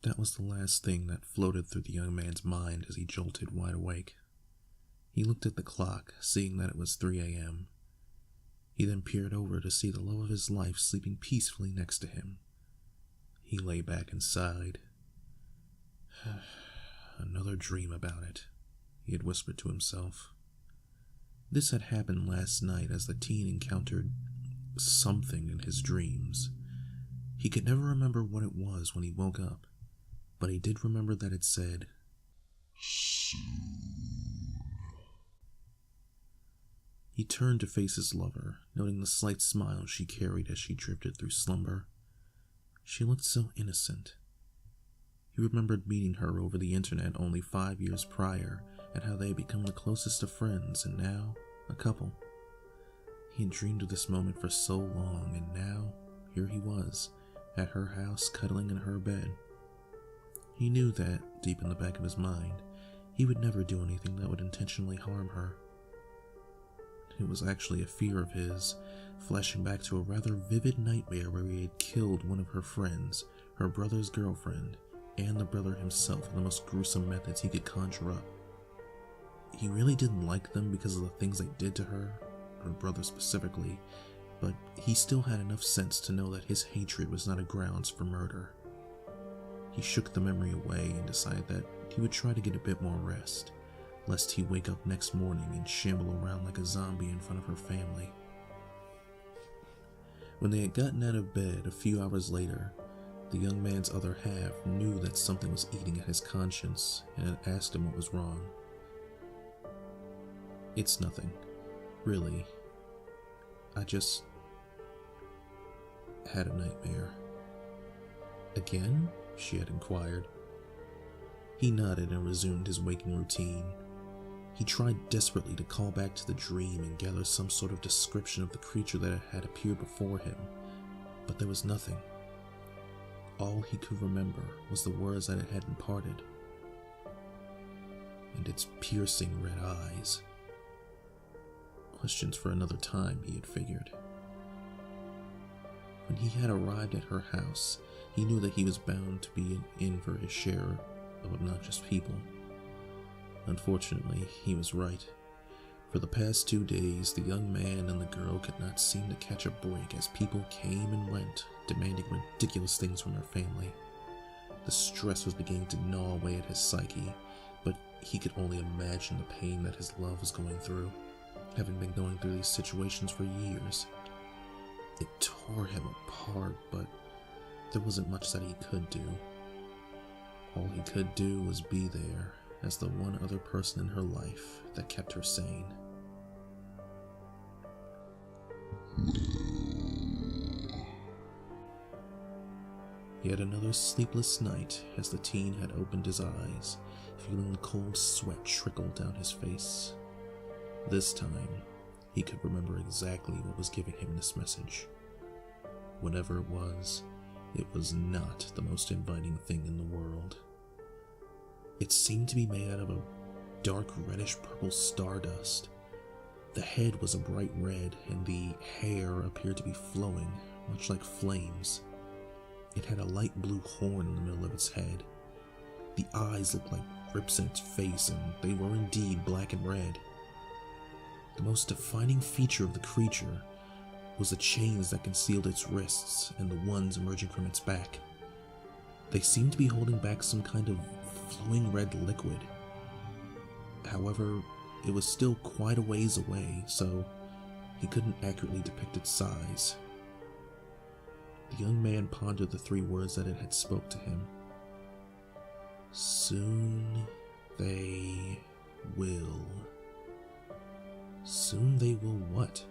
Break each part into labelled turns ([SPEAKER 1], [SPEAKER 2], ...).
[SPEAKER 1] That was the last thing that floated through the young man's mind as he jolted wide awake. He looked at the clock, seeing that it was 3 a.m. He then peered over to see the love of his life sleeping peacefully next to him. He lay back and sighed. Another dream about it, he had whispered to himself. This had happened last night as the teen encountered something in his dreams. He could never remember what it was when he woke up, but he did remember that it said, He turned to face his lover, noting the slight smile she carried as she drifted through slumber. She looked so innocent. He remembered meeting her over the internet only 5 years prior, and how they had become the closest of friends, and now, a couple. He had dreamed of this moment for so long, and now, here he was, at her house, cuddling in her bed. He knew that, deep in the back of his mind, he would never do anything that would intentionally harm her. It was actually a fear of his, flashing back to a rather vivid nightmare where he had killed one of her friends, her brother's girlfriend, and the brother himself in the most gruesome methods he could conjure up. He really didn't like them because of the things they did to her brother specifically, but he still had enough sense to know that his hatred was not a grounds for murder. He shook the memory away and decided that he would try to get a bit more rest, lest he wake up next morning and shamble around like a zombie in front of her family. When they had gotten out of bed a few hours later, the young man's other half knew that something was eating at his conscience and had asked him what was wrong. It's nothing, really. I just had a nightmare. Again? She had inquired. He nodded and resumed his waking routine. He tried desperately to call back to the dream and gather some sort of description of the creature that had appeared before him, but there was nothing. All he could remember was the words that it had imparted, and its piercing red eyes. Questions for another time, he had figured. When he had arrived at her house, he knew that he was bound to be in for his share of obnoxious people. Unfortunately, he was right. For the past 2 days, the young man and the girl could not seem to catch a break as people came and went, demanding ridiculous things from their family. The stress was beginning to gnaw away at his psyche, but he could only imagine the pain that his love was going through, having been going through these situations for years. It tore him apart, but there wasn't much that he could do. All he could do was be there as the one other person in her life that kept her sane. Yet another sleepless night as the teen had opened his eyes, feeling the cold sweat trickle down his face. This time, he could remember exactly what was giving him this message. Whatever it was not the most inviting thing in the world. It seemed to be made out of a dark reddish-purple stardust. The head was a bright red, and the hair appeared to be flowing, much like flames. It had a light blue horn in the middle of its head. The eyes looked like rips in its face, and they were indeed black and red. The most defining feature of the creature was the chains that concealed its wrists and the ones emerging from its back. They seemed to be holding back some kind of flowing red liquid. However, it was still quite a ways away, so he couldn't accurately depict its size. The young man pondered the 3 words that it had spoke to him. Soon they will. Soon they will what?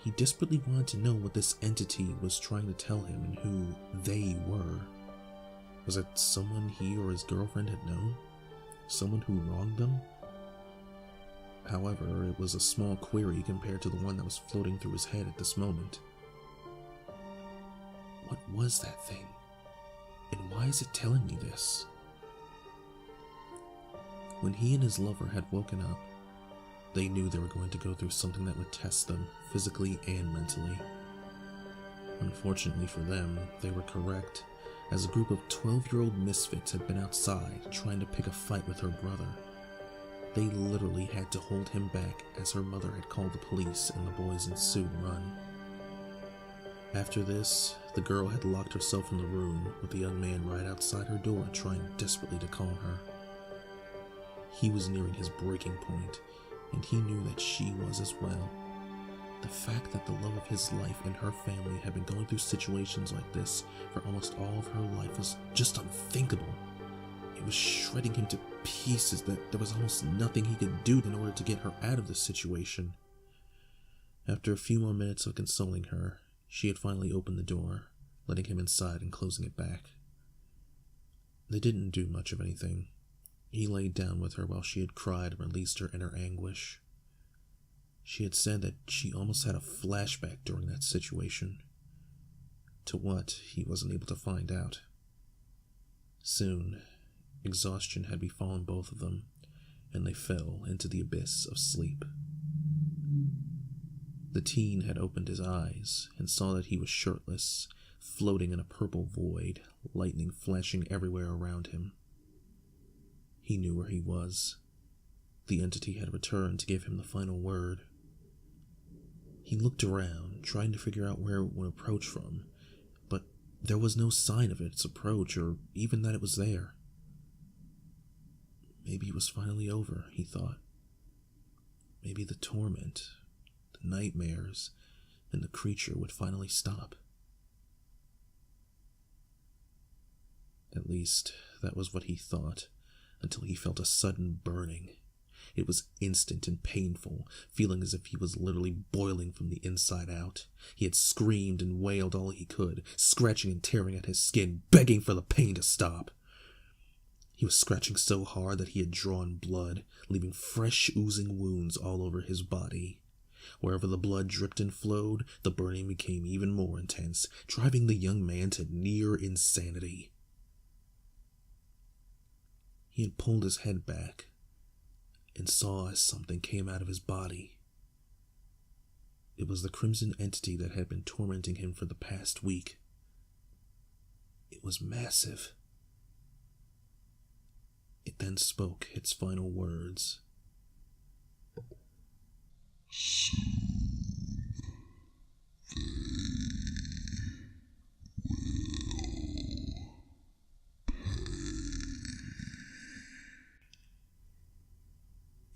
[SPEAKER 1] He desperately wanted to know what this entity was trying to tell him and who they were. Was it someone he or his girlfriend had known? Someone who wronged them? However, it was a small query compared to the one that was floating through his head at this moment. What was that thing? And why is it telling me this? When he and his lover had woken up, they knew they were going to go through something that would test them, physically and mentally. Unfortunately for them, they were correct, as a group of 12-year-old misfits had been outside trying to pick a fight with her brother. They literally had to hold him back as her mother had called the police and the boys ensued run. After this, the girl had locked herself in the room with the young man right outside her door trying desperately to calm her. He was nearing his breaking point, and he knew that she was as well. The fact that the love of his life and her family had been going through situations like this for almost all of her life was just unthinkable. It was shredding him to pieces that there was almost nothing he could do in order to get her out of this situation. After a few more minutes of consoling her, she had finally opened the door, letting him inside and closing it back. They didn't do much of anything. He laid down with her while she had cried and released her inner anguish. She had said that she almost had a flashback during that situation. To what, he wasn't able to find out. Soon, exhaustion had befallen both of them, and they fell into the abyss of sleep. The teen had opened his eyes and saw that he was shirtless, floating in a purple void, lightning flashing everywhere around him. He knew where he was. The entity had returned to give him the final word. He looked around, trying to figure out where it would approach from, but there was no sign of its approach or even that it was there. Maybe it was finally over, he thought. Maybe the torment, the nightmares, and the creature would finally stop. At least, that was what he thought, until he felt a sudden burning. It was instant and painful, feeling as if he was literally boiling from the inside out. He had screamed and wailed all he could, scratching and tearing at his skin, begging for the pain to stop. He was scratching so hard that he had drawn blood, leaving fresh oozing wounds all over his body. Wherever the blood dripped and flowed, the burning became even more intense, driving the young man to near insanity. He had pulled his head back and saw as something came out of his body. It was the crimson entity that had been tormenting him for the past week. It was massive. It then spoke its final words.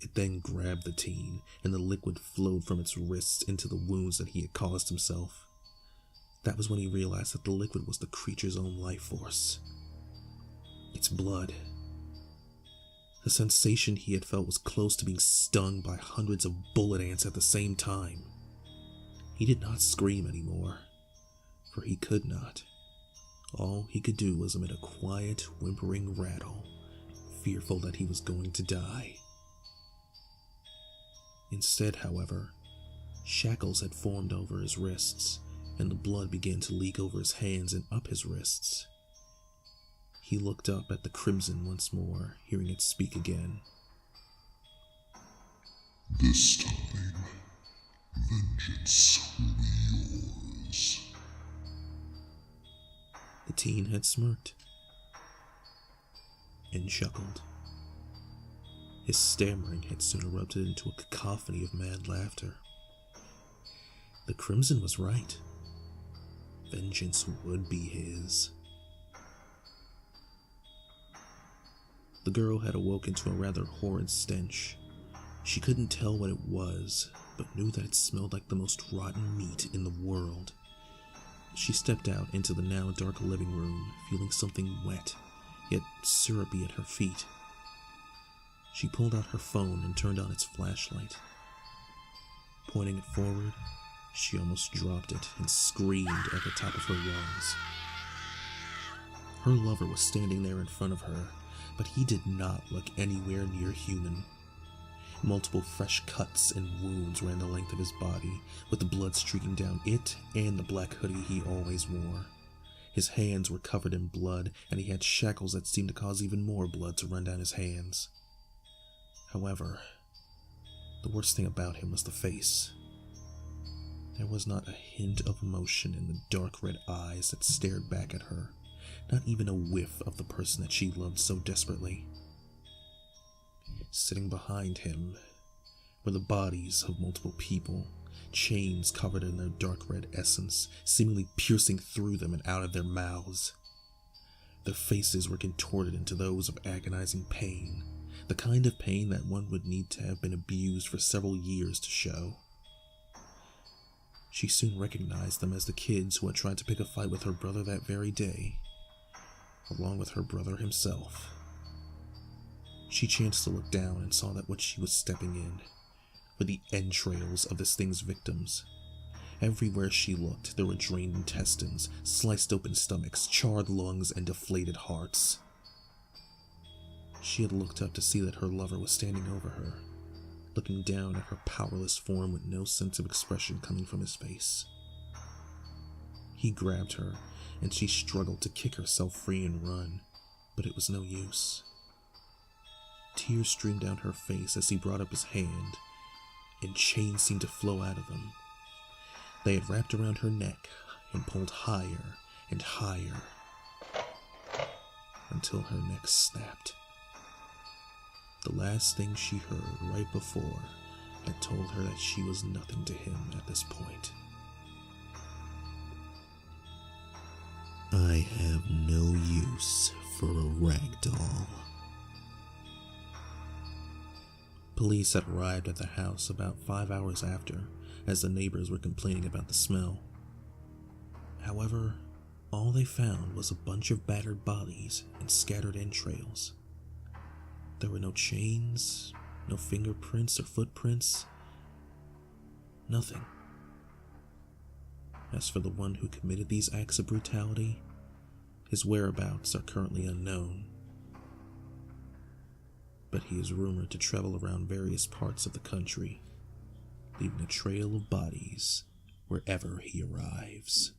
[SPEAKER 1] It then grabbed the teen, and the liquid flowed from its wrists into the wounds that he had caused himself. That was when he realized that the liquid was the creature's own life force. Its blood. The sensation he had felt was close to being stung by hundreds of bullet ants at the same time. He did not scream anymore, for he could not. All he could do was emit a quiet, whimpering rattle, fearful that he was going to die. Instead, however, shackles had formed over his wrists, and the blood began to leak over his hands and up his wrists. He looked up at the crimson once more, hearing it speak again.
[SPEAKER 2] This time, vengeance will be yours.
[SPEAKER 1] The teen had smirked and chuckled. His stammering had soon erupted into a cacophony of mad laughter. The crimson was right. Vengeance would be his. The girl had awoken to a rather horrid stench. She couldn't tell what it was, but knew that it smelled like the most rotten meat in the world. She stepped out into the now dark living room, feeling something wet, yet syrupy at her feet. She pulled out her phone and turned on its flashlight. Pointing it forward, she almost dropped it and screamed at the top of her lungs. Her lover was standing there in front of her, but he did not look anywhere near human. Multiple fresh cuts and wounds ran the length of his body, with the blood streaking down it and the black hoodie he always wore. His hands were covered in blood, and he had shackles that seemed to cause even more blood to run down his hands. However, the worst thing about him was the face. There was not a hint of emotion in the dark red eyes that stared back at her, not even a whiff of the person that she loved so desperately. Sitting behind him were the bodies of multiple people, chains covered in their dark red essence, seemingly piercing through them and out of their mouths. Their faces were contorted into those of agonizing pain, the kind of pain that one would need to have been abused for several years to show. She soon recognized them as the kids who had tried to pick a fight with her brother that very day, along with her brother himself. She chanced to look down and saw that what she was stepping in were the entrails of this thing's victims. Everywhere she looked, there were drained intestines, sliced open stomachs, charred lungs, and deflated hearts. She had looked up to see that her lover was standing over her, looking down at her powerless form with no sense of expression coming from his face. He grabbed her, and she struggled to kick herself free and run, but it was no use. Tears streamed down her face as he brought up his hand, and chains seemed to flow out of them. They had wrapped around her neck and pulled higher and higher until her neck snapped. The last thing she heard right before had told her that she was nothing to him at this point. I have no use for a rag doll. Police had arrived at the house about 5 hours after, as the neighbors were complaining about the smell. However, all they found was a bunch of battered bodies and scattered entrails. There were no chains, no fingerprints or footprints, nothing. As for the one who committed these acts of brutality, his whereabouts are currently unknown. But he is rumored to travel around various parts of the country, leaving a trail of bodies wherever he arrives.